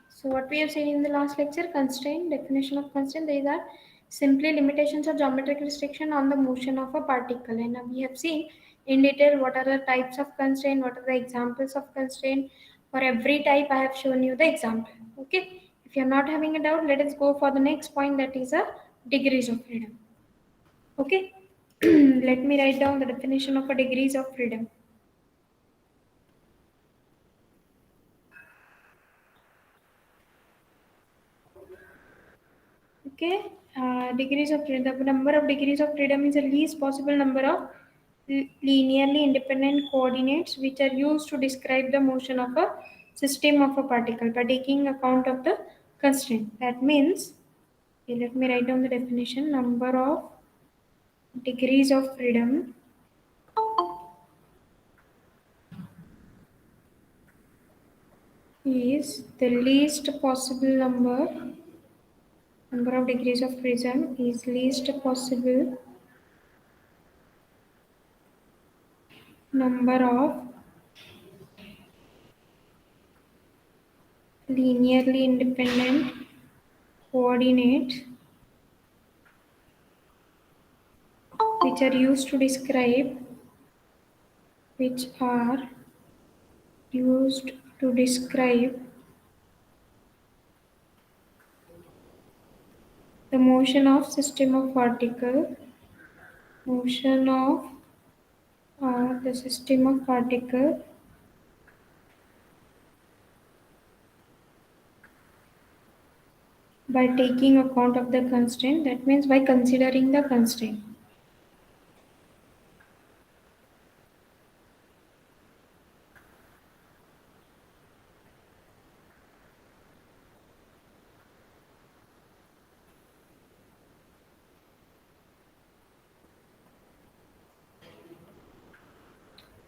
So what we have seen in the last lecture, constraint, definition of constraint, these are simply limitations or geometric restriction on the motion of a particle. And now we have seen in detail what are the types of constraint, what are the examples of constraint. For every type I have shown you the example. Okay. If you are not having a doubt, let us go for the next point, that is a degrees of freedom. Okay. Let me write down the definition of a degrees of freedom. Okay, degrees of freedom. The number of degrees of freedom is the least possible number of linearly independent coordinates which are used to describe the motion of a system of a particle by taking account of the constraint. That means, okay, let me write down the definition. Number of degrees of freedom is the least possible number of degrees of freedom is least possible number of linearly independent coordinates which are used to describe which are used to describe the motion of system of particle motion of the system of particle by taking account of the constraint, that means by considering the constraint.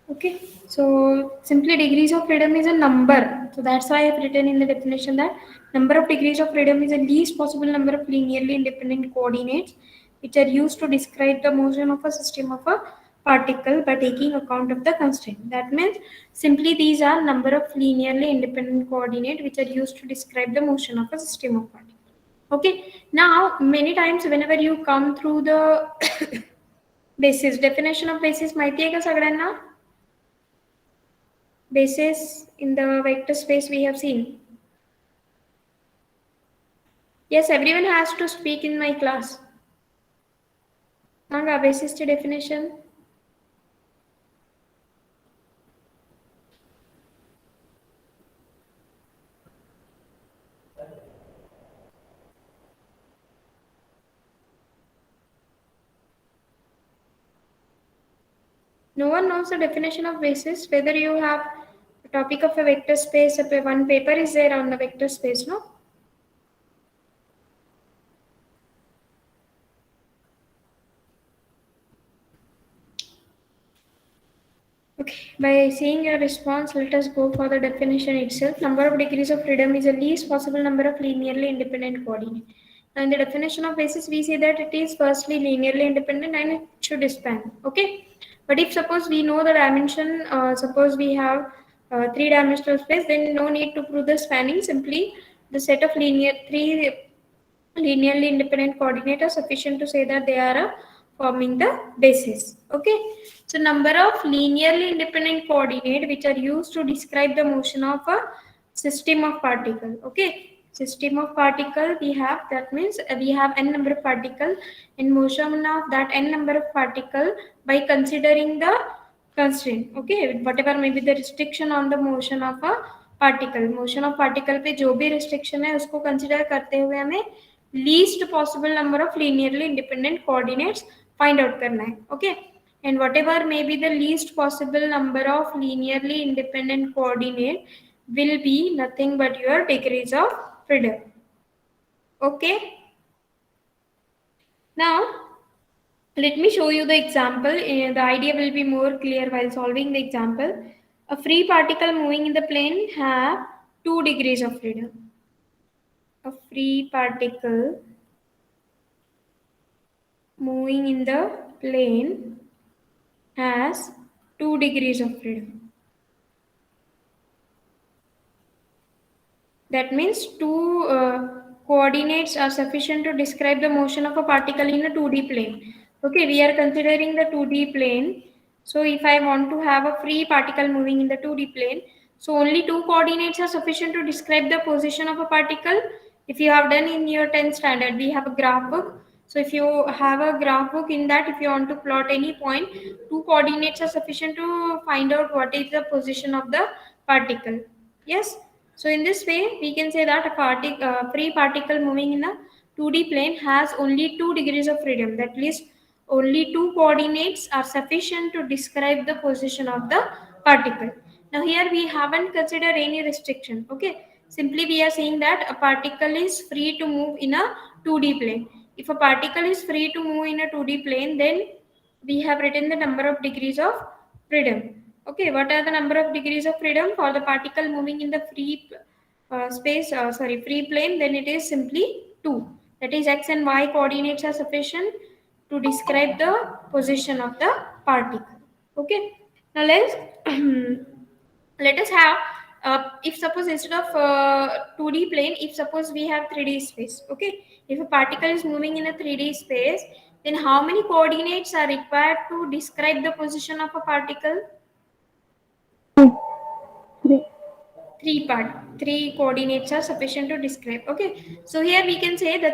Okay, so simply degrees of freedom is a number. So that's why I have written in the definition that number of degrees of freedom is the least possible number of linearly independent coordinates which are used to describe the motion of a system of a particle by taking account of the constraint. That means simply these are number of linearly independent coordinate which are used to describe the motion of a system of particle. Okay, now many times whenever you come through the basis, definition of basis माहिती आहे का सगळ्यांना? Basis in the vector space we have seen. Yes, everyone has to speak in my class. Nanga basis to definition. No one knows the definition of basis. Whether you have a topic of a vector space, one paper is there on the vector space, no? Okay, by seeing your response, let us go for the definition itself. Number of degrees of freedom is the least possible number of linearly independent coordinates. Now, in the definition of basis, we say that it is firstly linearly independent and it should span. Okay, but if suppose we know the dimension, suppose we have three-dimensional space, then no need to prove the spanning. Simply the set of three linearly independent coordinate are sufficient to say that they are forming the basis. Okay, so number of linearly independent coordinate which are used to describe the motion of a system of particle. Okay, system of particle we have, that means we have n number of particle in motion of that n number of particle by considering the constraint. Okay, whatever may be the restriction on the motion of a particle, motion of particle पे जो भी restriction है उसको consider करते हुए हमें least possible number of linearly independent coordinates find out करना है. Okay, and whatever may be the least possible number of linearly independent coordinate will be nothing but your degrees of freedom. Okay, now let me show you the example. The idea will be more clear while solving the example. A free particle moving in the plane have 2 degrees of freedom. A free particle moving in the plane has 2 degrees of freedom. That means two coordinates are sufficient to describe the motion of a particle in a 2D plane. Okay, we are considering the 2D plane. So if I want to have a free particle moving in the 2D plane, so only two coordinates are sufficient to describe the position of a particle. If you have done in your 10th standard, we have a graph book. So if you have a graph book, in that if you want to plot any point, two coordinates are sufficient to find out what is the position of the particle. Yes. So in this way, we can say that a free particle moving in a 2D plane has only 2 degrees of freedom. That means only two coordinates are sufficient to describe the position of the particle. Now here we haven't considered any restriction. Okay, simply we are saying that a particle is free to move in a 2D plane. If a particle is free to move in a 2D plane, then we have written the number of degrees of freedom. Okay, what are the number of degrees of freedom for the particle moving in the free plane? Then it is simply 2. That is x and y coordinates are sufficient to describe the position of the particle. Okay, now let's let us have if suppose instead of 2D plane, if suppose we have 3D space. Okay, if a particle is moving in a 3D space, then how many coordinates are required to describe the position of a particle? Three. Three coordinates are sufficient to describe. Okay, so here we can say the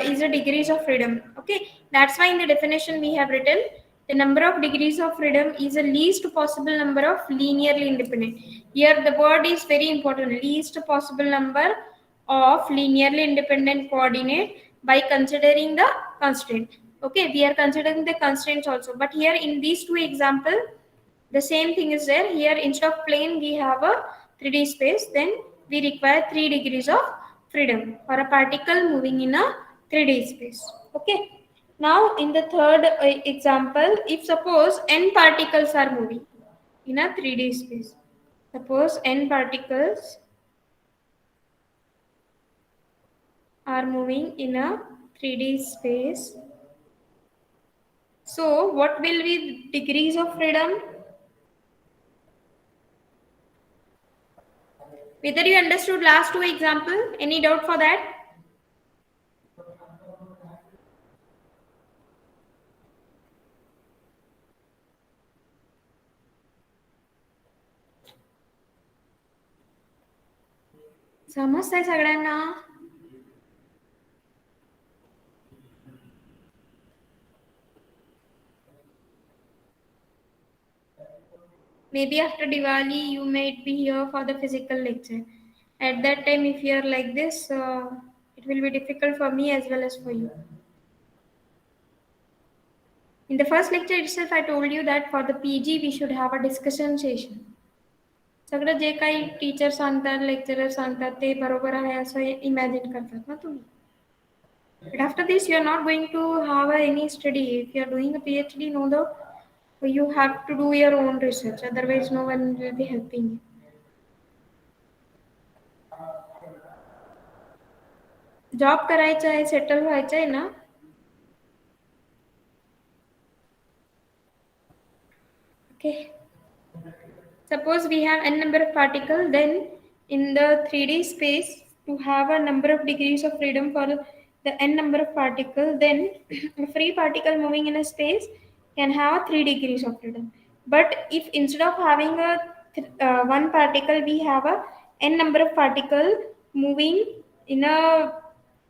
is a degrees of freedom. Okay, that's why in the definition we have written the number of degrees of freedom is the least possible number of linearly independent. Here the word is very important, least possible number of linearly independent coordinate by considering the constraint. Okay, we are considering the constraints also, but here in these two example the same thing is there. Here instead of plane we have a 3D space, then we require 3 degrees of freedom for a particle moving in a 3D space. Okay, now in the third example, if suppose n particles are moving in a 3D space, suppose n particles are moving in a 3D space, so what will be degrees of freedom? Whether you understood last two example, any doubt for that? समजतंय सगळ्यांना? Maybe after Diwali you might be here for the physical lecture. At that time, if you are like this, it will be difficult for me as well as for you. In the first lecture itself, I told you that for the PG we should have a discussion session. सगळं जे काही teacher सांगतात lecturer सांगतात ते बरोबर आहे असं imagine करतात ना तुम्ही. But after this, you are not going to have any study. If you are doing a PhD, no doubt, you have to do your own research. Otherwise, no one will be helping you. Job करायचा आहे, settle व्हायचं आहे ना? Okay. Suppose we have n number of particles, then in the 3D space, to have a number of degrees of freedom for the n number of particles, then a free particle moving in a space can have 3 degrees of freedom. But if instead of having a one particle, we have a n number of particle moving in a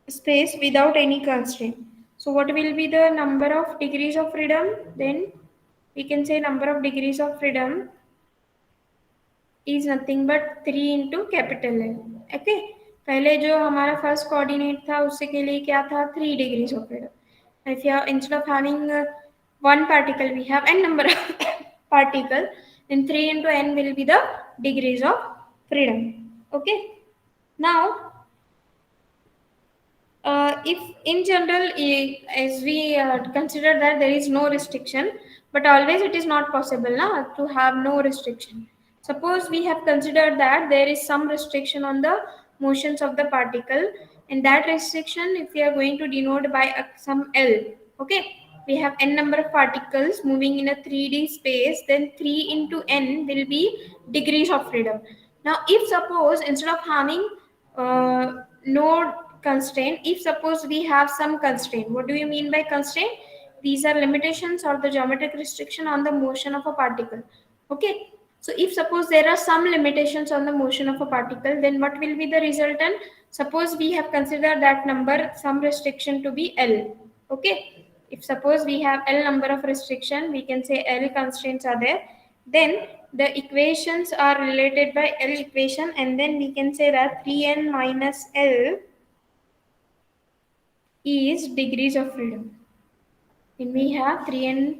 space without any constraint. So what will be the number of degrees of freedom? Then we can say number of degrees of freedom is nothing but 3 into capital L. Okay, पहले जो हमारा first coordinate था उससे के लिए क्या था 3 degrees of freedom. If you are instead of having one particle we have n number of particle, then 3 into n will be the degrees of freedom. Okay, now if in general, as we consider that there is no restriction, but always it is not possible to have no restriction. Suppose we have considered that there is some restriction on the motions of the particle, and that restriction, if we are going to denote by some L, okay, we have n number of particles moving in a 3D space, then 3 into n will be degrees of freedom. Now, if suppose instead of having no constraint. If suppose we have some constraint, what do you mean by constraint? These are limitations or the geometric restriction on the motion of a particle. Okay, so if suppose there are some limitations on the motion of a particle, then what will be the resultant? Suppose we have considered that number, some restriction to be L. Okay, if suppose we have L number of restriction, we can say L constraints are there. Then the equations are related by L equation, and then we can say that 3n minus L is degrees of freedom. Then we have 3n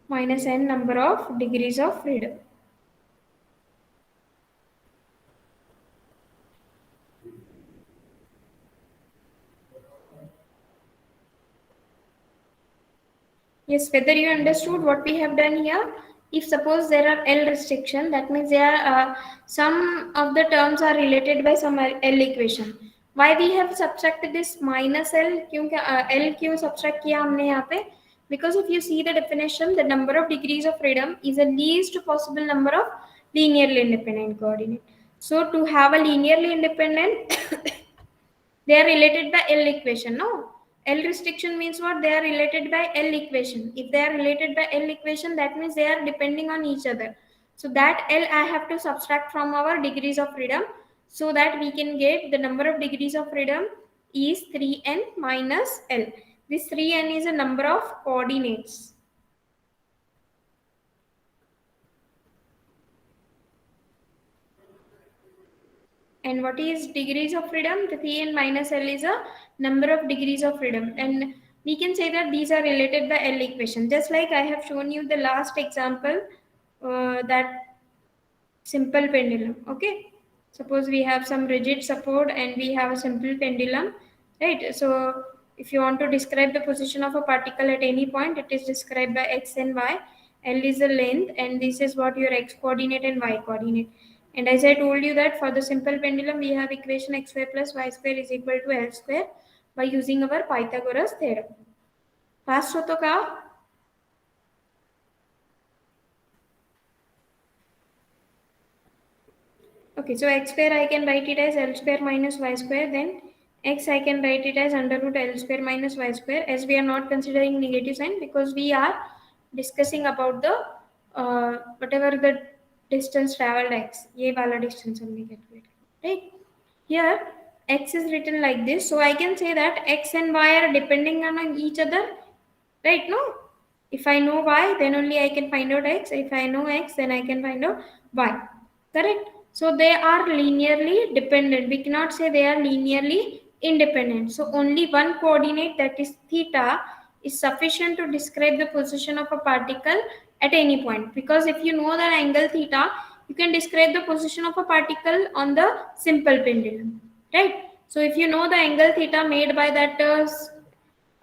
minus n number of degrees of freedom. Yes, whether you understood what we have done here. If suppose there are L restriction, that means there are some of the terms are related by some L equation. Why we have subtracted this minus L? क्योंकि L क्यों subtract किया हमने यहाँ पे? Because if you see the definition, the number of degrees of freedom is the least possible number of linearly independent coordinate. So to have a linearly independent, they are related by L equation, no? L restriction means what? They are related by L equation. If they are related by L equation, that means they are depending on each other. So that L I have to subtract from our degrees of freedom, so that we can get the number of degrees of freedom is 3n minus L. This 3n is a number of coordinates. And what is degrees of freedom? The 3n minus L is a number of degrees of freedom. And we can say that these are related by L equation. Just like I have shown you the last example, that simple pendulum. Okay. Suppose we have some rigid support and we have a simple pendulum, right? So if you want to describe the position of a particle at any point, it is described by x and y. L is the length, and this is what your x coordinate and y coordinate. And as I told you that for the simple pendulum, we have equation x square plus y square is equal to L square by using our Pythagoras theorem. Fast hoto ka? Okay, so x square I can write it as L square minus y square, then x I can write it as under root L square minus y square, as we are not considering negative sign because we are discussing about the whatever the distance traveled x, ye wala distance हमने calculate, right? Here x is written like this, so I can say that x and y are depending on each other, right? No, if I know y, then only I can find out x. If I know x, then I can find out y, correct? So they are linearly dependent. We cannot say they are linearly independent. So only one coordinate, that is theta, is sufficient to describe the position of a particle at any point. Because if you know the angle theta, you can describe the position of a particle on the simple pendulum, right? So if you know the angle theta made by that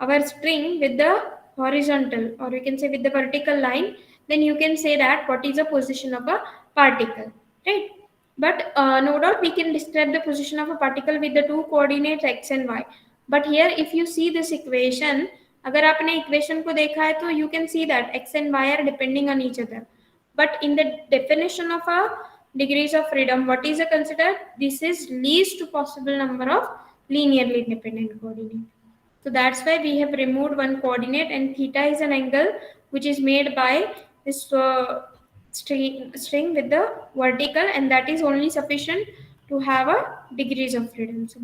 our string with the horizontal, or you can say with the vertical line, then you can say that what is the position of a particle, right? But no doubt we can describe the position of a particle with the two coordinates x and y. But here if you see this equation, अगर आपने equation को देखा है तो you can see that x and y are depending on each other. But in the definition of a degrees of freedom, what is considered? This is least possible number of linearly independent coordinates. So that's why we have removed one coordinate, and theta is an angle which is made by this string with the vertical, and that is only sufficient to have a degrees of freedom. So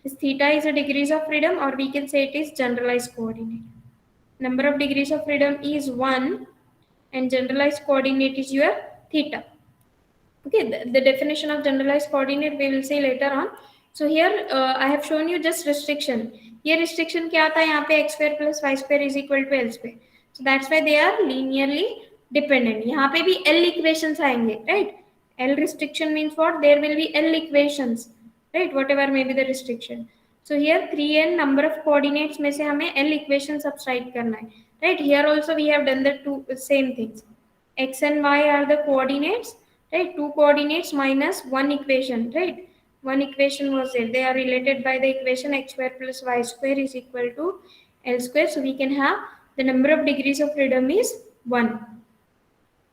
this theta is a degrees of freedom, or we can say it is generalized coordinate. Number of degrees of freedom is 1, and generalized coordinate is your theta. Okay, the definition of generalized coordinate we will see later on. So here I have shown you just restriction. ये restriction क्या आता है यहाँ पे x square plus y square is equal to L square. So that's why they are linearly dependent. यहाँ पे भी L equations आएंगे, right? L restriction means what? There will be L equations, right? Whatever may be the restriction. So here 3n number of coordinates में से हमें L equation substitute करना है, right? Here also we have done the two same things. X and y are the coordinates, right? Two coordinates minus one equation, right? One equation was there. They are related by the equation x square plus y square is equal to L square. So we can have the number of degrees of freedom is 1.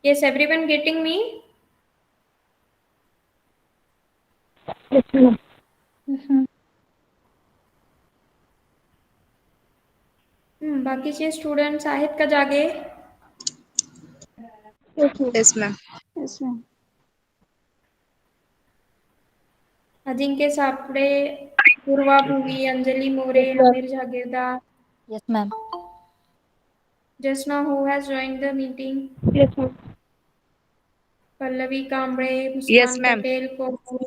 Yes, everyone getting me? Yes, ma'am. बाकीचे students आहेत का जागे? Yes, ma'am. Yes, ma'am. Ajinkya सापडे, Purva Bhuvi, Anjali more, Aamir Jagirdar. Yes, ma'am. Just now, who has joined the meeting? Yes, ma'am. Pallavi Kamble, Yes, Muskan ma'am. Patel, Komal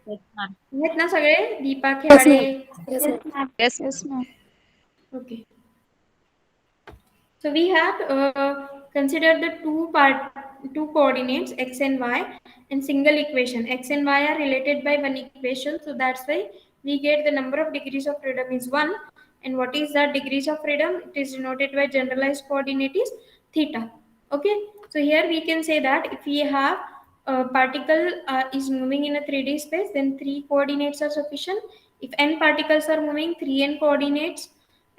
Yes, ma'am. आहेत ना सगळे? Deepa Yes, खेवाडे. ma'am. Yes, ma'am. Yes. Yes, ma'am. Okay. So we have considered the two coordinates x and y and single equation. X and y are related by one equation, so that's why we get the number of degrees of freedom is 1. And what is that degrees of freedom? It is denoted by generalized coordinate is theta. Okay, so here we can say that if we have a particle is moving in a 3D space, then 3 coordinates are sufficient. If n particles are moving, 3n coordinates,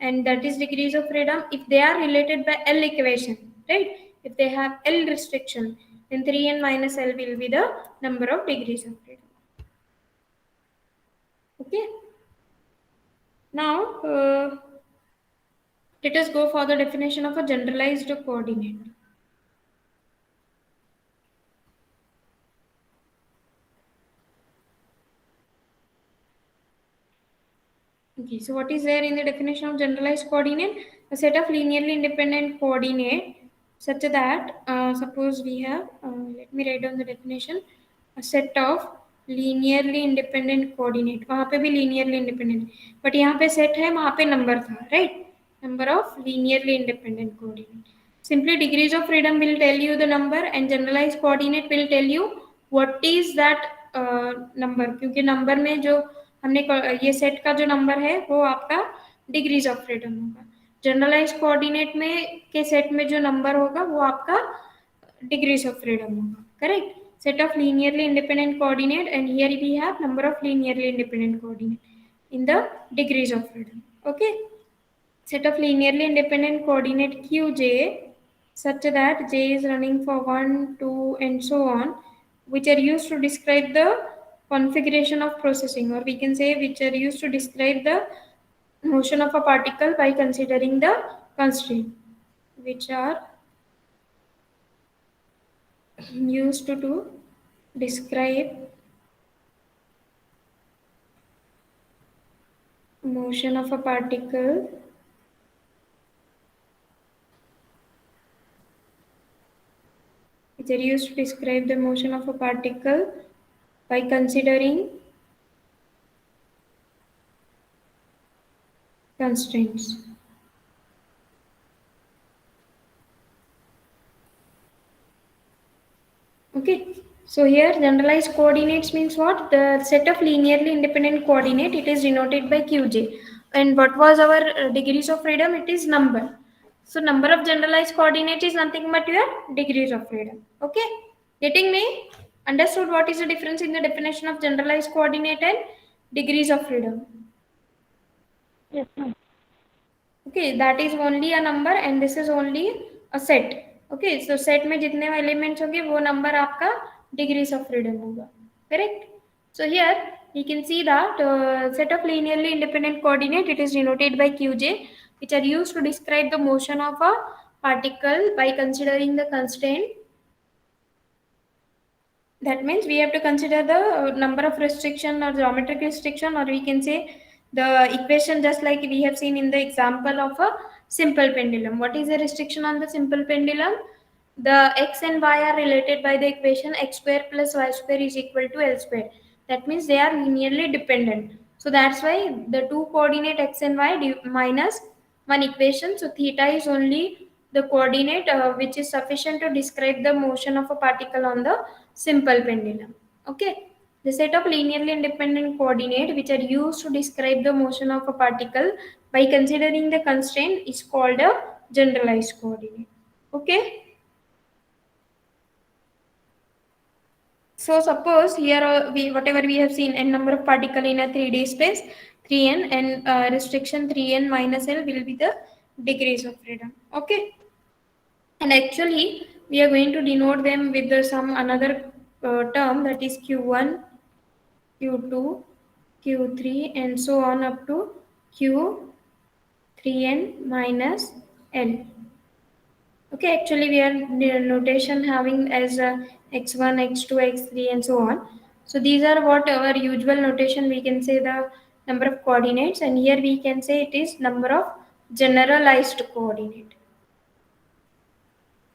and that is degrees of freedom if they are related by L equation, right? If they have L restriction, then 3n minus L will be the number of degrees of freedom. Okay, now let us go for the definition of a generalized coordinate. Okay, so what is there in the definition of generalized coordinate? A set of linearly independent coordinate such that, suppose we have, let me write down the definition, a set of linearly independent coordinate. वहाँ पे भी linearly independent, but यहाँ पे set है, वहाँ पे number था, right? Number of linearly independent coordinate. Simply degrees of freedom will tell you the number and generalized coordinate will tell you what is that number, क्योंकि number में जो हमने ये सेट का जो नंबर है वो आपका डिग्रीज ऑफ फ्रीडम होगा. जनरलाइज कोऑर्डिनेट में के सेट में जो नंबर होगा वो आपका डिग्रीज ऑफ फ्रीडम होगा. Correct. Set of linearly independent coordinate, and here we have number of linearly independent coordinate in the degrees of freedom. Okay, set of linearly independent coordinate qj such that j is running for 1 2 and so on, which are used to describe the configuration of processing, or we can say which are used to describe the motion of a particle by considering the constraint, which are used to describe motion of a particle which are used to describe the motion of a particle by considering constraints. Okay, so here generalized coordinates means what? The set of linearly independent coordinate, it is denoted by qj. And what was our degrees of freedom? It is number. So number of generalized coordinate is nothing but your degrees of freedom. Okay, getting me? Understood what is the difference in the definition of generalized coordinate and degrees of freedom? Yes, ma'am. Okay, that is only a number and this is only a set. Okay, so set में जितने elements होंगे वो number आपका degrees of freedom होगा. Correct. So here you can see that set of linearly independent coordinate, it is denoted by qj, which are used to describe the motion of a particle by considering the constraint. That means we have to consider the number of restriction or geometric restriction, or we can say the equation just like we have seen in the example of a simple pendulum. What is the restriction on the simple pendulum? The x and y are related by the equation x square plus y square is equal to L square. That means they are linearly dependent. So that's why the two coordinate x and y minus one equation. So theta is only the coordinate which is sufficient to describe the motion of a particle on the simple pendulum. Okay, the set of linearly independent coordinate which are used to describe the motion of a particle by considering the constraint is called a generalized coordinate. Okay, so suppose here we whatever we have seen n number of particle in a 3D space, 3n, and restriction 3n minus L will be the degrees of freedom. Okay, and actually we are going to denote them with some another term, that is q1, q2, q3, and so on up to q3n minus L. Okay, actually we are notation having as x1, x2, x3 and so on. So these are what our usual notation, we can say the number of coordinates, and here we can say it is number of generalized coordinate.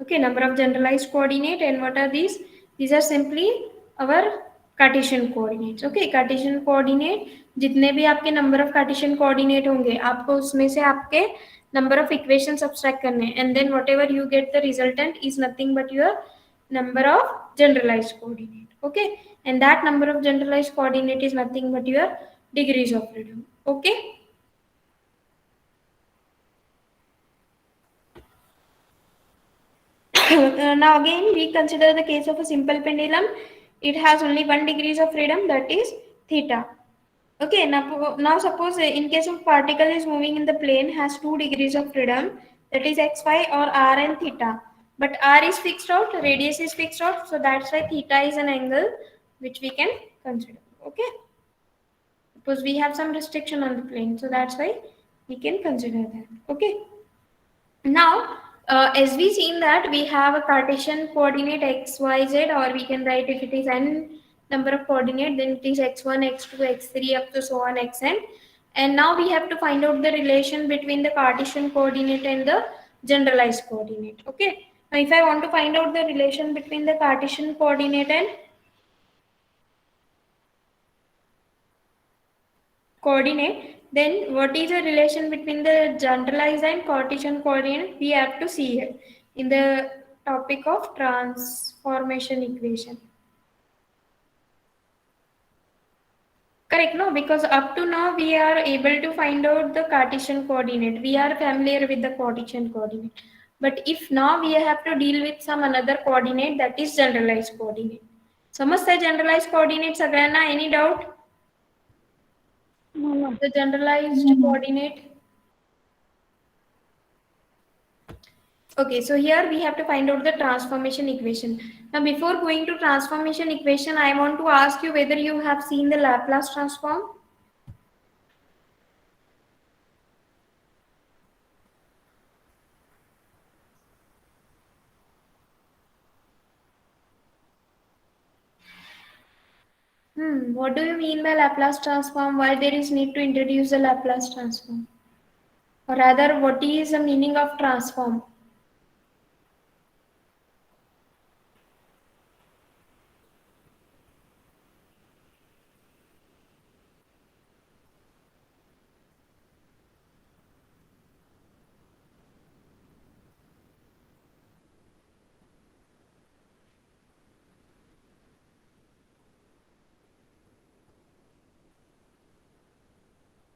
Okay, number of generalized coordinate, and what are these? These are simply our Cartesian coordinates. Okay, Cartesian coordinate जितने भी आपके number of Cartesian coordinate होंगे, आपको उसमें से आपके number of equation subtract करने, and then whatever you get the resultant is nothing but your number of generalized coordinate. Okay, and that number of generalized coordinate is nothing but your degrees of freedom. Okay. Now again we consider the case of a simple pendulum. It has only 1 degrees of freedom, that is theta. Okay, now suppose in case of particle is moving in the plane has 2 degrees of freedom, that is xy or r and theta. But r is fixed out, radius is fixed out, so that's why theta is an angle which we can consider. Okay, because we have some restriction on the plane, so that's why we can consider that. Okay. Now, as we seen that we have a Cartesian coordinate x, y, z, or we can write if it is n number of coordinate, then it is x1, x2, x3 up to so on xn. And now we have to find out the relation between the Cartesian coordinate and the generalized coordinate. Okay. Now, if I want to find out the relation between the Cartesian coordinate and coordinate, then what is the relation between the generalized and Cartesian coordinate? We have to see here in the topic of transformation equation. Correct, no? Because up to now we are able to find out the Cartesian coordinate. We are familiar with the Cartesian coordinate. But if now we have to deal with some another coordinate, that is generalized coordinate. समजता generalized coordinate सगळ्यांना? Any doubt? No. The generalized coordinate. Okay, so here we have to find out the transformation equation. Now before going to transformation equation, I want to ask you whether you have seen the Laplace transform. What do you mean by Laplace transform? Why there is need to introduce the Laplace transform? Or rather, what is the meaning of transform?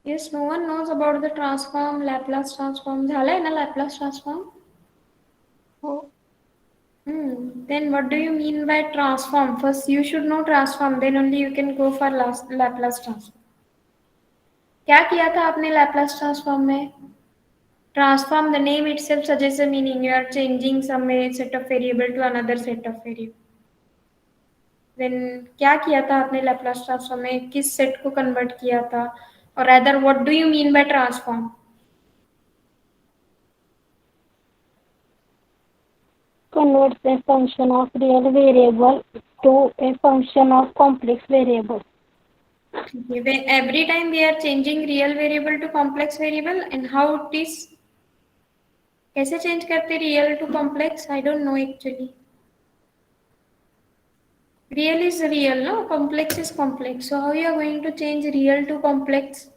Yes, no one knows about the transform, Laplace transform. झालंय ना Laplace transform? Oh. Then what do you mean by transform? First, you should know transform. Then only you can go for Laplace transform. क्या किया था आपने Laplace transform में? Transform, the name itself suggests the meaning. You are changing some set of variable to another set of variable. Then क्या किया था आपने Laplace transform में? किस set को convert किया था? Or rather, what do you mean by transform? Converts a function of real variable to a function of complex variable. Okay, every time we are changing real variable to complex variable, and how it is? कैसे change करते real to complex? I don't know actually. Real is real, no? Complex is complex. So how you are going to change real to complex?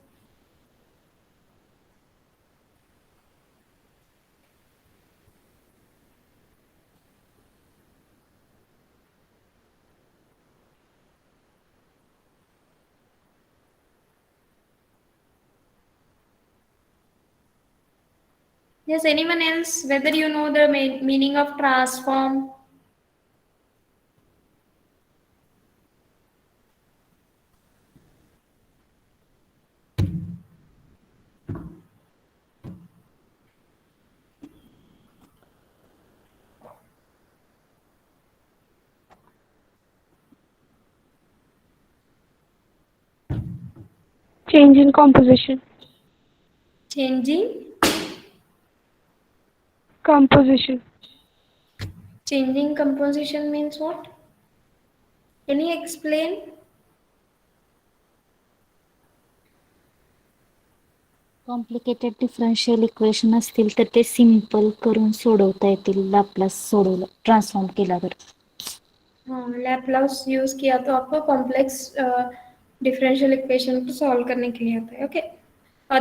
Yes, anyone else? Whether you know the meaning of transform? Change in composition. Changing Composition. Changing composition means what? Can you explain? Complicated differential equation असतील तर ते simple करून सोडवता येतील Laplace सोडवलं transform केल्यावर. हाँ Laplace use किया तो आपको कॉम्प्लेक्स डिफरेंशियल इक्वेशन को सॉल्व करने के लिए आता है. Okay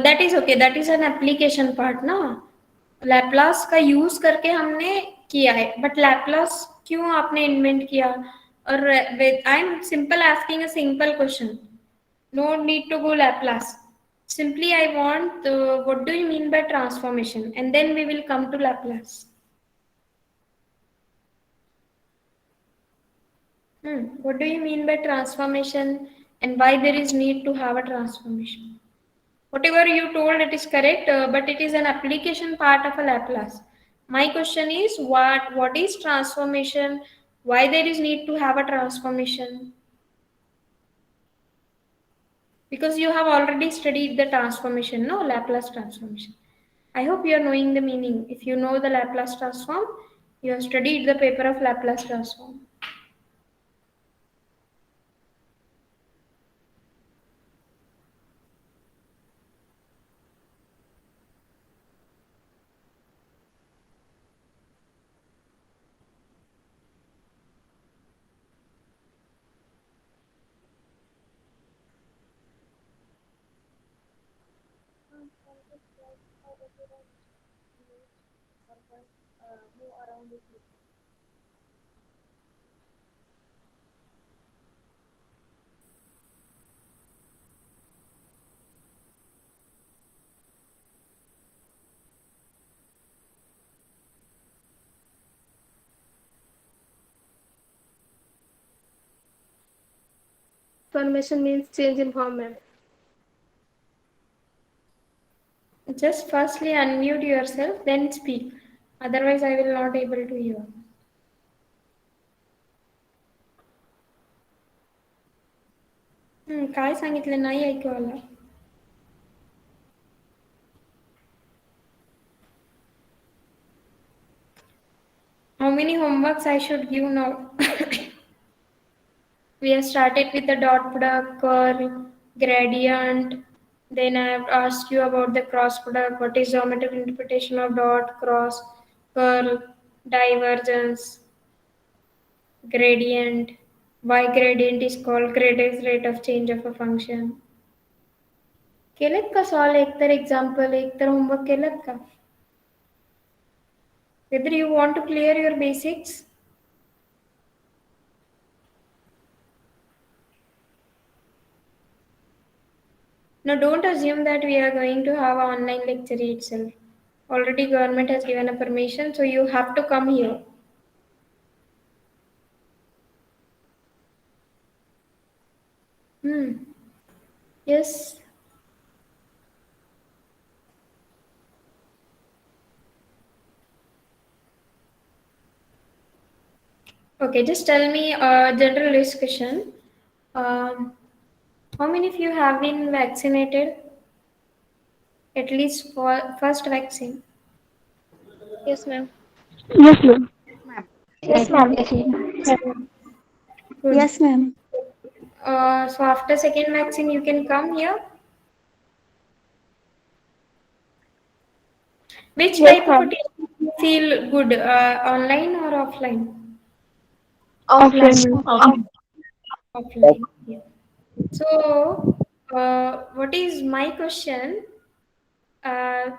that is okay, that is an application part ना. लैपलास का यूज करके हमने किया है, बट लैपलास क्यों आपने इन्वेंट किया? और I am simple asking a simple question, no need to go Laplace. Simply I want what do you mean by transformation, and then we will come to Laplace. What do you mean by transformation, and why there is need to have a transformation? Whatever you told, it is correct, but it is an application part of a Laplace. My question is what is transformation? Why there is need to have a transformation? Because you have already studied the transformation, no, Laplace transformation. I hope you are knowing the meaning. If you know the Laplace transform, you have studied the paper of Laplace transform. Transformation means change in format. Just firstly unmute yourself, then speak. Otherwise, I will not able to hear. काय सांगितलं नाही ऐकू आलं. How many homeworks I should give now? We have started with the dot product, curl, gradient. Then I have asked you about the cross product. What is geometric interpretation of dot, cross, curl, divergence, gradient? Why gradient is called gradient rate of change of a function? केलेत का solve? एक तर example, एक तर homework केलेत का? Whether you want to clear your basics? Now don't assume that we are going to have an online lecture itself. Already government has given a permission, so you have to come here. Yes. Okay, just tell me a general discussion. How many of you have been vaccinated? At least for first vaccine. Yes, ma'am. Yes, ma'am. Yes, ma'am. Good. Yes, ma'am. So after second vaccine, you can come here. Which Yes, type of ma'am. a teaching you feel good, online or offline? Offline, ma'am. Offline. Yeah. So, what is my question? Uh,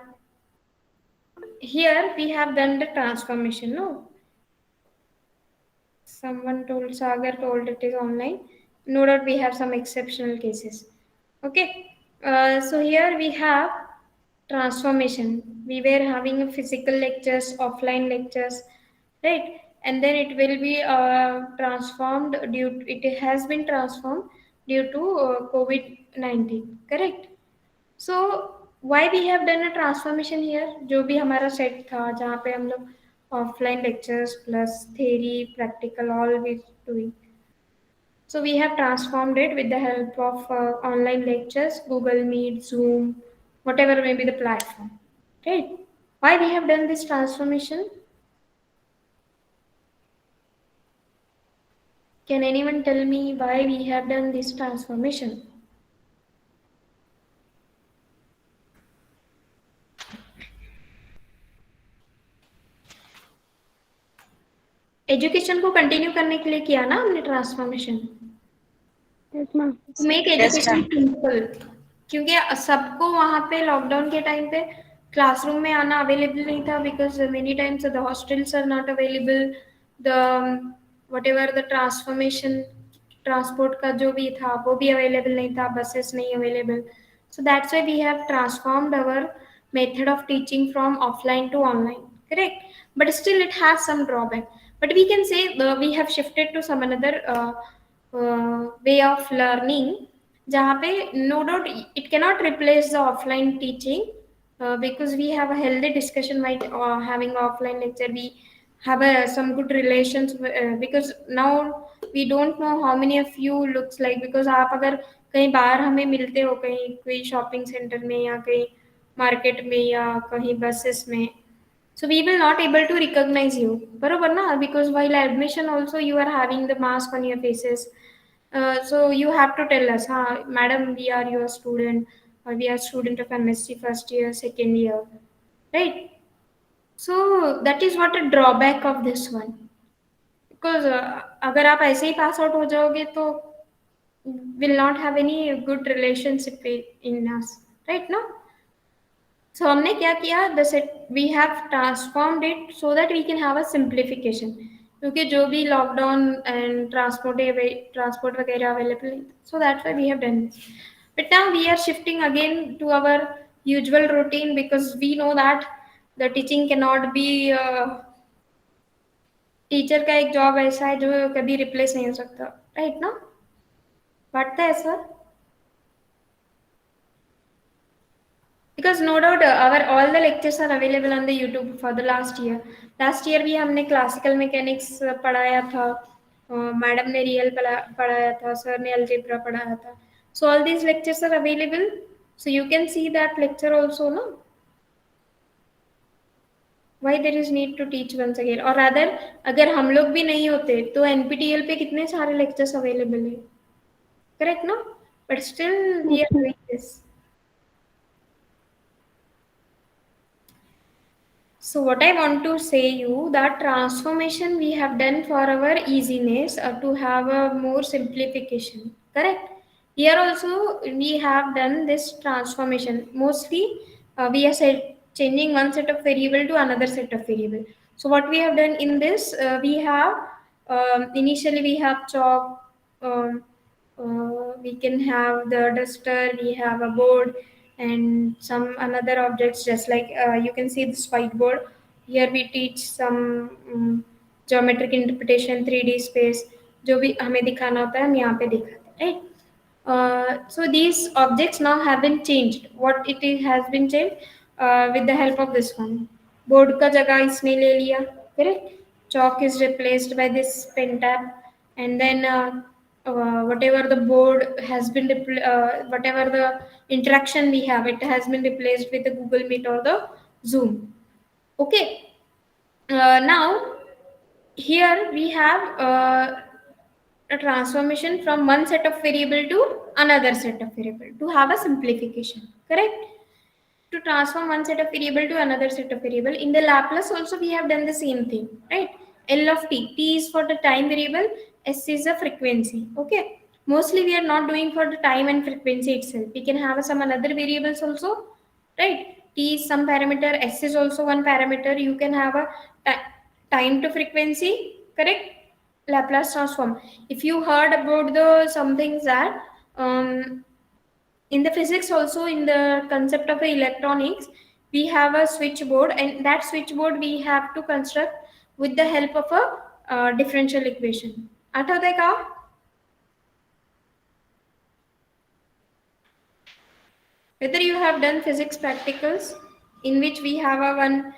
Here we have done the transformation, no? Someone told, Sagar told it is online. No doubt we have some exceptional cases. Okay. So here we have transformation. We were having a physical lectures, offline lectures, right? And then it will be transformed it has been transformed due to COVID-19, correct? So why we have done a transformation here? जो भी हमारा set था जहाँ पे हम लोग offline lectures plus theory practical all we doing. So we have transformed it with the help of online lectures, Google Meet, Zoom, whatever may be the platform, right? Why we have done this transformation? Can anyone tell me why we have done this transformation? Education को continue करने के लिए किया ना हमने transformation, Yes, ma'am. To make education simple, क्योंकि सबको वहाँ पे लॉकडाउन के टाइम पे क्लासरूम में आना अवेलेबल नहीं था, because many times the hostels are not available, the whatever the transformation transport का जो भी था वो भी अवेलेबल नहीं था, बसेस नहीं available. So that's why we have transformed our method of teaching from offline to online, correct? But still it has some drawback, but we can say we have shifted to some another way of learning, जहाँ पे no doubt it cannot replace the offline teaching, because we have a healthy discussion while having offline lecture. We have some good relations, because now we don't know how many of you looks like, because आप अगर कहीं बाहर हमें मिलते हो, कहीं कोई shopping centre में या कहीं मार्केट में या कहीं बसेस में, so we will not able to recognize you, बरोबर ना? Because while admission also you are having the mask on your faces, so you have to tell us, हाँ madam we are your student, or we are student of MSc first year second year, right? So that is what a drawback of this one, because अगर आप ऐसे ही pass out हो जाओगे तो will not have any good relationship in us, right? No. So हमने क्या किया, the set we have transformed it so that we can have a simplification, क्योंकि जो भी लॉकडाउन एंड ट्रांसपोर्ट वगैरह अवेलेबल नहीं, so that's why we have done this. But now we are shifting again to our usual routine, because we know that the teaching can not be, teacher का एक job ऐसा है जो कभी replace नहीं हो सकता, राइट ना? बढ़ता है sir, because no doubt our all the lectures are available on the YouTube for the last year. Last year भी हमने classical mechanics पढ़ाया था, मैडम ने रियल पढ़ाया था, सर ने algebra पढ़ाया था. So all these lectures are available, so you can see that lecture also, no? Why there is need to teach once again? और rather अगर हम लोग भी नहीं होते तो NPTEL पे कितने सारे lectures available है, correct no? But still we are doing this. So what I want to say you that transformation we have done for our easiness, to have a more simplification, correct? Here also we have done this transformation. Mostly we are changing one set of variable to another set of variable. So what we have done in this, we have initially we have chalk, we can have the duster, we have a board, and some another objects, just like you can see this whiteboard. Here we teach some geometric interpretation, 3D space, जो भी हमें दिखाना होता है हम यहाँ पे दिखाते हैं, right? So these objects now have been changed. What it is has been changed with the help of this one. Board का जगह इसने ले लिया, correct? Chalk is replaced by this pen tab, and then whatever the board has been whatever the interaction we have, it has been replaced with the Google Meet or the Zoom. Okay. Now here we have a transformation from one set of variable to another set of variable to have a simplification, correct? To transform one set of variable to another set of variable. In the Laplace also we have done the same thing, right? L of t is for the time variable, S is a frequency, okay? Mostly we are not doing for the time and frequency itself. We can have some another variables also, right? T is some parameter, S is also one parameter. You can have a time to frequency, correct? Laplace transform. If you heard about the some things that in the physics also, in the concept of electronics, we have a switchboard, and that switchboard we have to construct with the help of a differential equation. आठवत है का? Whether you have done physics practicals in which we have a one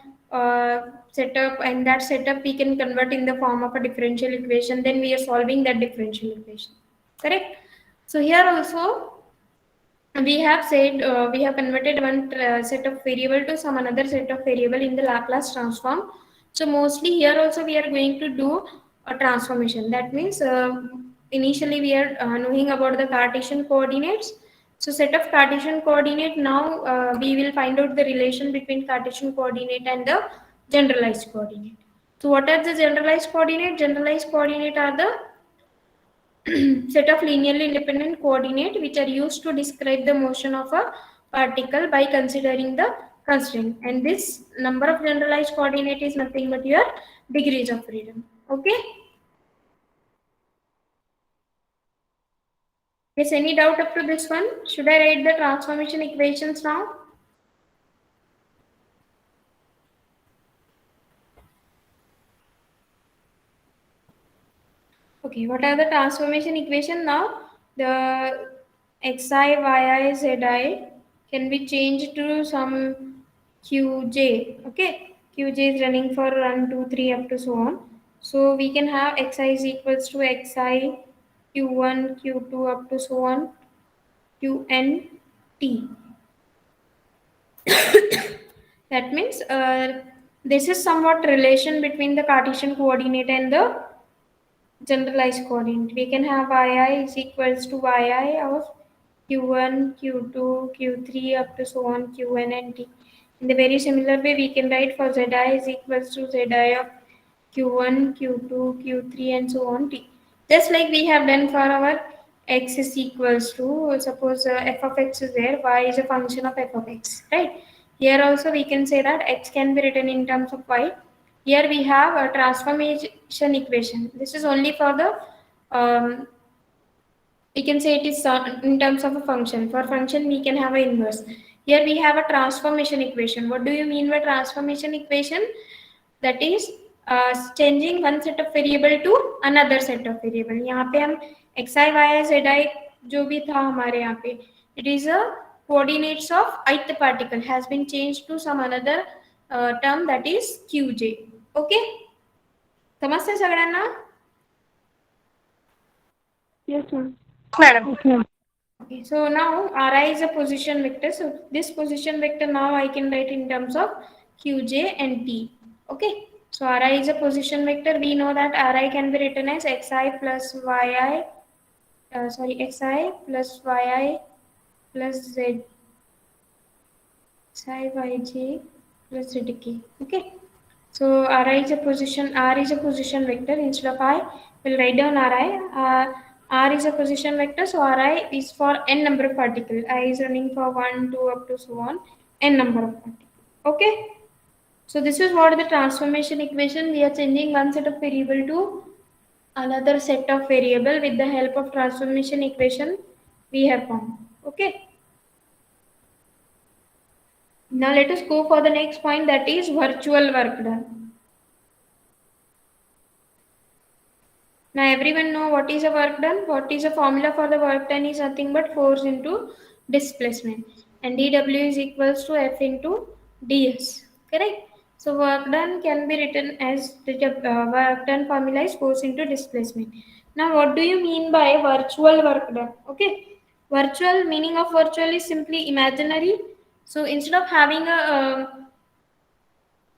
setup, and that setup we can convert in the form of a differential equation, then we are solving that differential equation, correct? So here also we have said we have converted one set of variable to some another set of variable in the Laplace transform. So mostly here also we are going to do a transformation. That means initially we are knowing about the Cartesian coordinates. So set of Cartesian coordinate, now we will find out the relation between Cartesian coordinate and the generalized coordinate. So what are the generalized coordinate? Generalized coordinate are the set of linearly independent coordinate which are used to describe the motion of a particle by considering the constraint, and this number of generalized coordinate is nothing but your degrees of freedom. Okay, yes, any doubt up to this one? Should I write the transformation equations now? Okay, what are the transformation equation now? The xi, yi, zi can be changed to some qj. Okay, qj is running for 1, 2, 3 up to so on. So we can have xi is equals to xi, q1, q2 up to so on, qn, t. That means this is somewhat relation between the Cartesian coordinate and the generalized coordinate. We can have yi is equals to yi of q1, q2, q3 up to so on qn and t. In the very similar way, we can write for zi is equals to zi of q1, q2, q3 and so on t. Just like we have done for our x is equals to, suppose f of x is there, y is a function of f of x, right? Here also we can say that x can be written in terms of y. Here we have a transformation equation. This is only for the, we can say it is in terms of a function. For function, we can have an inverse. Here we have a transformation equation. What do you mean by transformation equation? That is changing one set of variable to another set of variable. यहाँ पे हम xi, yi, zi जो भी था हमारे यहाँ पे, it is a coordinates of ith particle has been changed to some another term, that is qj. Okay, समजते सगळ्यांना? Yes, ma'am. Madam. Yes, ma'am. Okay, so now Ri is a position vector. So this position vector now I can write in terms of qj and t. Okay, so Ri is a position vector. We know that Ri can be written as xi plus yi, xi plus yi plus z, xi yj plus zk. Okay, so R is a position vector. Instead of I, we'll write down Ri. R is a position vector, so Ri is for n number of particles. I is running for 1, 2 up to so on, n number of particles. Okay. So this is what the transformation equation. We are changing one set of variable to another set of variable with the help of transformation equation we have found. Okay. Now let us go for the next point, that is virtual work done. Now everyone know what is a work done. What is a formula for the work done is nothing but force into displacement, and dW is equals to F into ds. Correct. So work done can be written as the work done formula is force into displacement. Now what do you mean by virtual work done? Okay. Virtual, meaning of virtual is simply imaginary. So instead of having a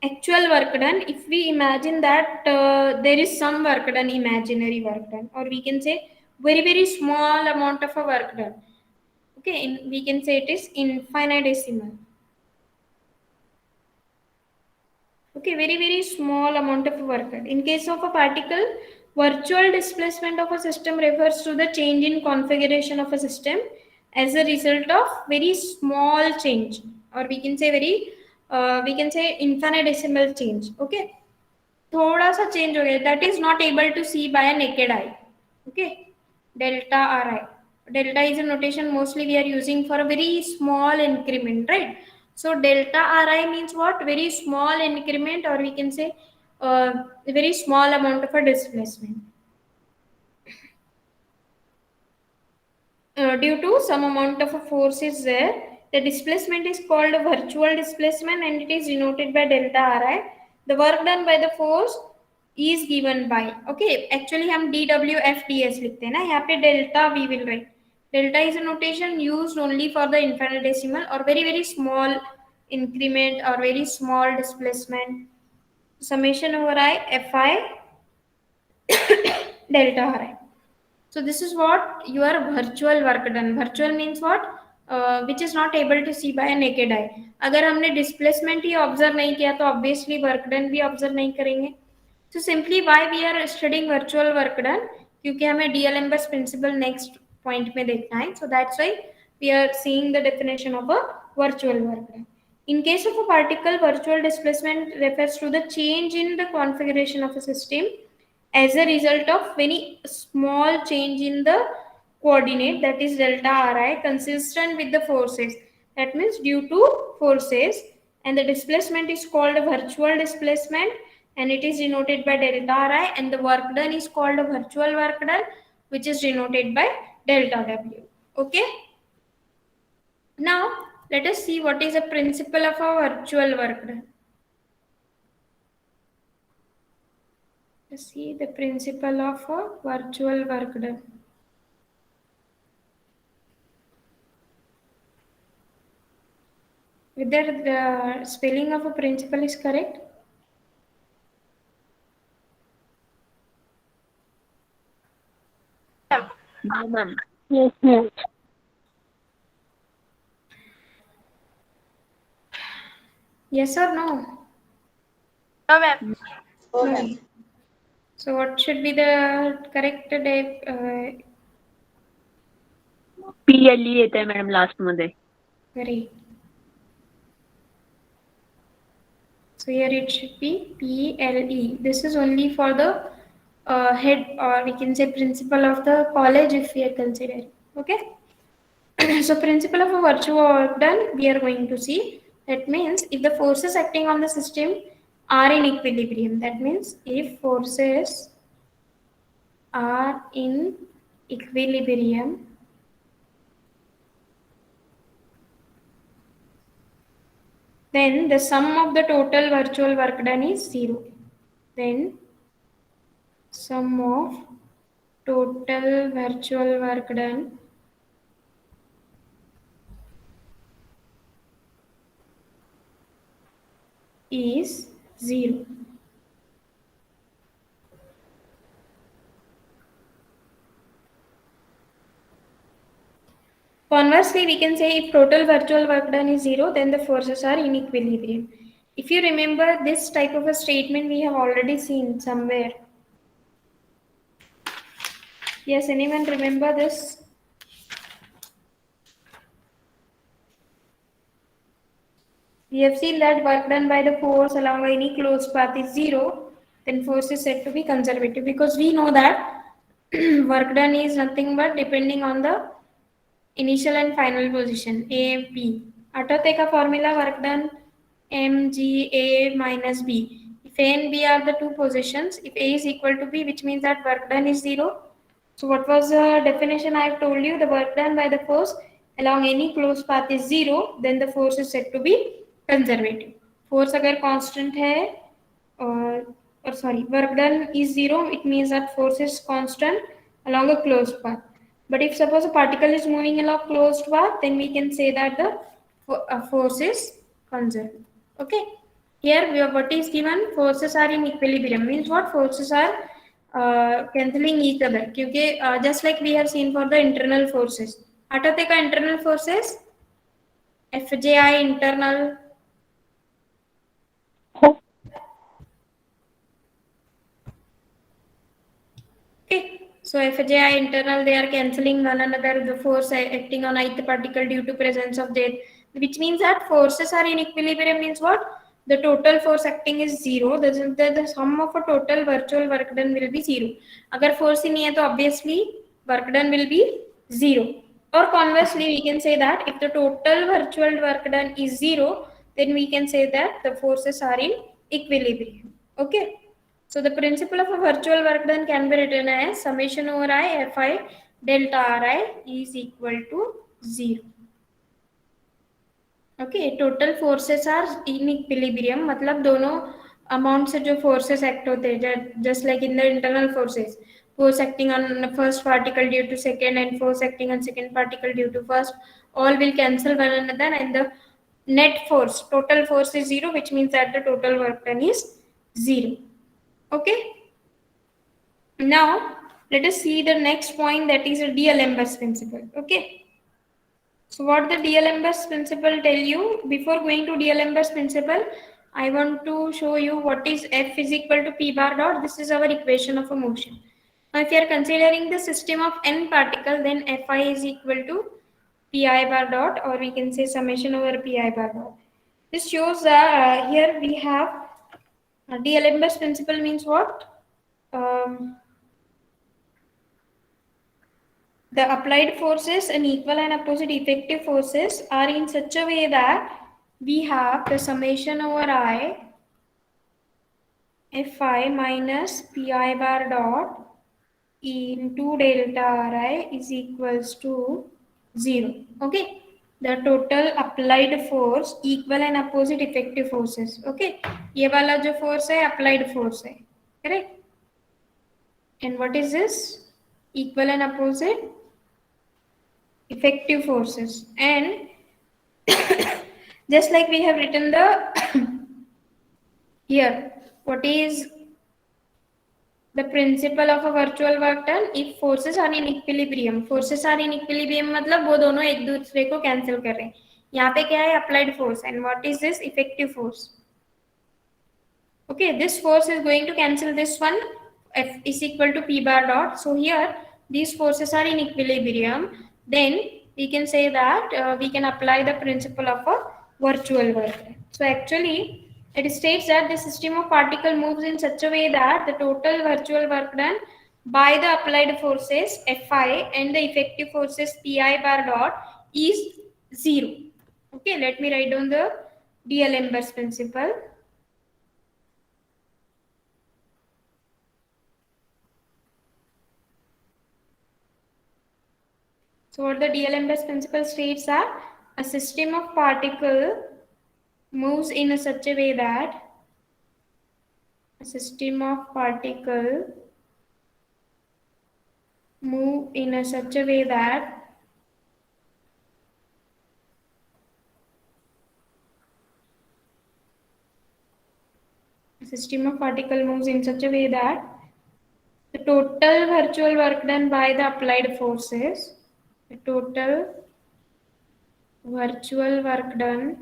actual work done, if we imagine that there is some work done, imaginary work done, or we can say very small amount of a work done. Okay, we can say it is infinitesimal. Okay, very small amount of work done. In case of a particle, virtual displacement of a system refers to the change in configuration of a system as a result of very small change, or we can say we can say infinitesimal change. Okay, थोड़ा सा change हो गया, that is not able to see by a naked eye. Okay, delta Ri. Delta is a notation mostly we are using for a very small increment, right? So delta Ri means what? Very small increment, or we can say a very small amount of a displacement. Due to some amount of a force is there, the displacement is called a virtual displacement, and it is denoted by delta Ri. The work done by the force is given by, okay, actually हम dWf ds लिखते हैं ना, यहाँ पे delta we will write. Delta is a notation used only for the infinitesimal or very small increment or very small displacement. Summation over I fi delta Ri. So this is what your virtual work done. Virtual means what? Which is not able to see by a naked eye. अगर हमने displacement ही observe नहीं किया तो obviously work done भी observe नहीं करेंगे. So simply why we are studying virtual work done? क्योंकि हमें DLMBus principle next point में देखना है. So that's why we are seeing the definition of a virtual work done. In case of a particle, virtual displacement refers to the change in the configuration of a system as a result of very small change in the coordinate, that is delta Ri, consistent with the forces. That means due to forces, and the displacement is called a virtual displacement and it is denoted by delta Ri, and the work done is called a virtual work done, which is denoted by delta W. Okay. Now let us see what is the principle of a virtual work done. Let's see the principle of a virtual work done. Whether the spelling of a principle is correct? No, ma'am. Yes, ma'am. Yes or no? No, ma'am. No. So what should be the correct PLE येते madam last मध्ये. Correct. So here it should be PLE. This is only for the head, or we can say principal of the college if we are considering. Okay. So principle of a virtual work done we are going to see. That means if the forces acting on the system are in equilibrium, that means if forces are in equilibrium, then the sum of the total virtual work done is 0. Then sum of total virtual work done is 0. Conversely, we can say if total virtual work done is 0, then the forces are in equilibrium. If you remember this type of a statement we have already seen somewhere. Yes, anyone remember this? We have seen that work done by the force along any closed path is 0, then force is said to be conservative, because we know that work done is nothing but depending on the initial and final position A, B. आठवते का formula work done mg minus b. If a and b are the two positions, if a is equal to b, which means that work done is 0. So what was the definition I have told you? The work done by the force along any closed path is 0, then the force is said to be conservative. Force अगर constant है or sorry, work done is 0, it means that force is constant along a closed path. But if suppose a particle is moving along closed path, then we can say that the force is conserved. Okay. Here we have what is given, forces are in equilibrium, means what? Forces are cancelling each other. क्योंकि just like we have seen for the internal forces. आठवते का internal forces? FJI internal. Okay. So FJI internal, they are cancelling one another, the force acting on ith particle due to presence of jet, which means that forces are in equilibrium means what? The total force acting is 0. The sum of a total virtual work done will be 0. Agar force ही नहीं है तो obviously work done will be 0. Or conversely, we can say that if the total virtual work done is 0, then we can say that the forces are in equilibrium. Okay. So the principle of a virtual work done can be written as summation over I fi delta Ri is equal to 0. Okay, total forces are in equilibrium. मतलब दोनों amount से जो forces act होते हैं, just like in the internal forces. force acting on the first particle due to second and force acting on second particle due to first, all will cancel one another, and the net force, total force is 0, which means that the total work done is 0. Okay. Now let us see the next point, that is a D'Alembert principle. Okay. So what the D'Alembert principle tell you? Before going to D'Alembert principle, I want to show you what is F is equal to P bar dot. This is our equation of a motion. Now if you are considering the system of n particle, then Fi is equal to Pi bar dot, or we can say summation over Pi bar dot. This shows that here we have D'Alembert principle means what? The applied forces and equal and opposite effective forces are in such a way that we have the summation over I Fi minus Pi bar dot into delta Ri is equals to 0. Okay. The total applied force, equal and opposite effective forces. Okay. ये वाला जो force है applied force है. Correct. And what is this? Equal and opposite effective forces. And just like we have written the here, what is the principle of a virtual work done? If forces are in equilibrium, forces are in equilibrium मतलब वो दोनों एक दूसरे को cancel कर रहे हैं. यहाँ पे क्या है? Applied force. And what is this? Effective force. Okay, this force is going to cancel this one. F is equal to P bar dot. So here these forces are in equilibrium. Then we can say that we can apply the principle of a virtual work. So actually it states that the system of particle moves in such a way that the total virtual work done by the applied forces Fi and the effective forces Pi bar dot is 0. Okay, let me write down the D'Alembert's principle. So what the D'Alembert's principle states that a system of particle moves in such a way that a system of particle move in such a way that a system of particle moves in such a way that the total virtual work done by the applied forces, the total virtual work done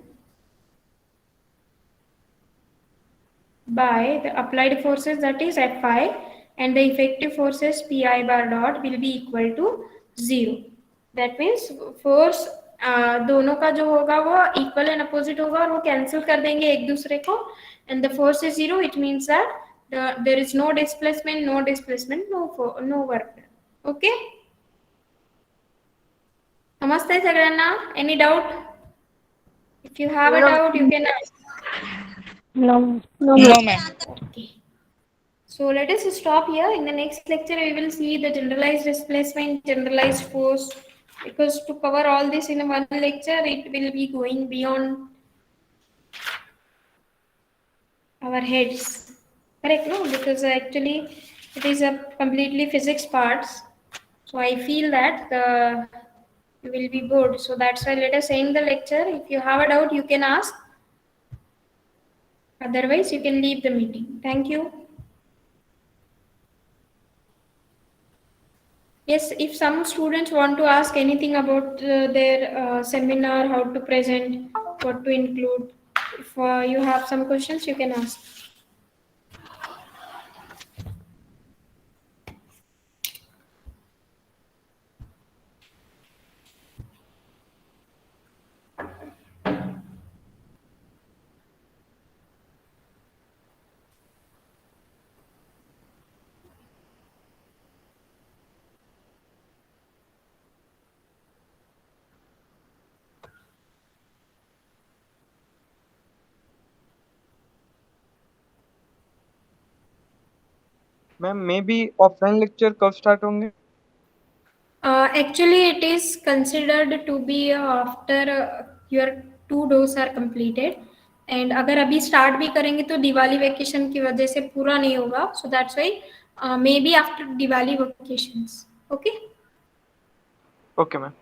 by the applied forces, that is Fi, and the effective forces Pi bar dot will be equal to 0. That means force दोनों का जो होगा वो equal and opposite होगा और वो cancel कर देंगे एक दूसरे को, and the force is 0. It means that there is no displacement, no work done. Okay. Namaste Sagrana. Any doubt? If you have a doubt, you can ask. No. No, ma'am. Okay. So let us stop here. In the next lecture, we will see the generalized displacement, generalized force. Because to cover all this in one lecture, it will be going beyond our heads. Correct? No? Because actually it is a completely physics parts. So I feel that you will be bored. So that's why let us end the lecture. If you have a doubt, you can ask. Otherwise, you can leave the meeting. Thank you. Yes, if some students want to ask anything about their seminar, how to present, what to include, if you have some questions, you can ask. Ma'am may be offline lecture कब start होंगे? Actually, it is considered to be after your 2 doses are completed. And अगर अभी start भी करेंगे तो Diwali vacation की वजह से पूरा नहीं होगा. So that's why maybe after Diwali vacations. Okay. Okay, ma'am.